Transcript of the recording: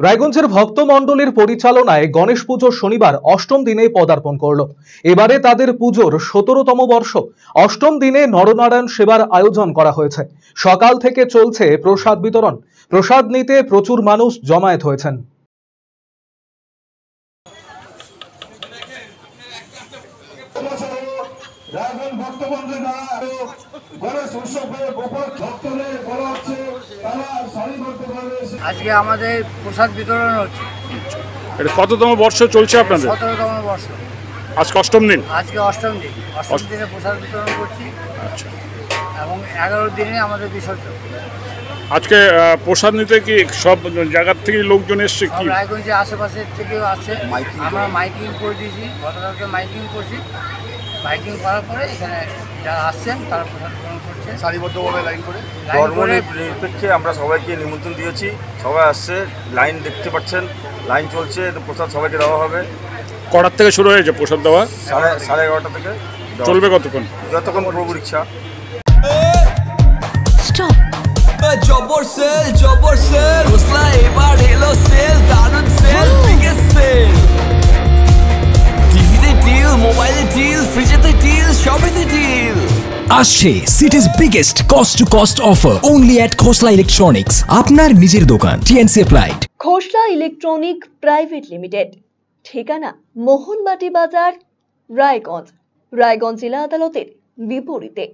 রায়গঞ্জের ভক্তমণ্ডলীর পরিচালনায় গণেশ পুজো শনিবার অষ্টম দিনে পদার্পণ করল। এবারে তাদের পুজোর 17তম বর্ষ। অষ্টম দিনে নরনারায়ণ সেবার আয়োজন করা হয়েছে। সকাল থেকে চলছে প্রসাদ বিতরণ। প্রসাদ নিতে প্রচুর মানুষ জমায়েত হয়েছেন। আজকে আমাদের প্রসাদ বিতরণ হচ্ছে। এটা কততম বর্ষ চলছে আপনাদের? 17তম বর্ষ। আজকে অষ্টম দিন। আজকে অষ্টম দিন। অষ্টম দিনে প্রসাদ বিতরণ করছি। আচ্ছা। এবং 11 দিনে আমাদের বিসর্জন। আজকে প্রসাদ নিতে কি সব জায়গার থেকে লোকজন এসছে? কি রায়গঞ্জের আশেপাশের থেকেও আছে। আমরা মাইকিং করে দিয়েছি, গতকালকে মাইকিং করছি। মাইকিং করার পরে এখানে যারা আসছেন তারা প্রসাদ গ্রহণ করছে সারিবদ্ধভাবে লাইন করে। ধর্ম নিরপেক্ষে আমরা সবাইকে নিমন্ত্রণ দিয়েছি, সবাই আসছে। লাইন দেখতে পাচ্ছেন, লাইন চলছে। প্রসাদ সবাইকে দেওয়া হবে। কটার থেকে শুরু হয়েছে প্রসাদ দেওয়া? 11:30 থেকে। চলবে কতক্ষণ? যতক্ষণ প্রভুর ইচ্ছা। জবর সেল হোসলা এবার এলো সেল, দারুন সেল, বিগেস্ট সেল। টিভিতে ডিল, মোবাইলে ডিল, ফ্রিজেতে ডিল, সবেতে ডিল আসছে city's biggest cost to cost offer only at Khosla electronics, আপনার নিজের দোকান। TNC applied. Khosla electronic private limited, ঠিকানা মোহনবাটি বাজার, রায়গঞ্জ। রায়গঞ্জ জেলা আদালতের বিপরীতে।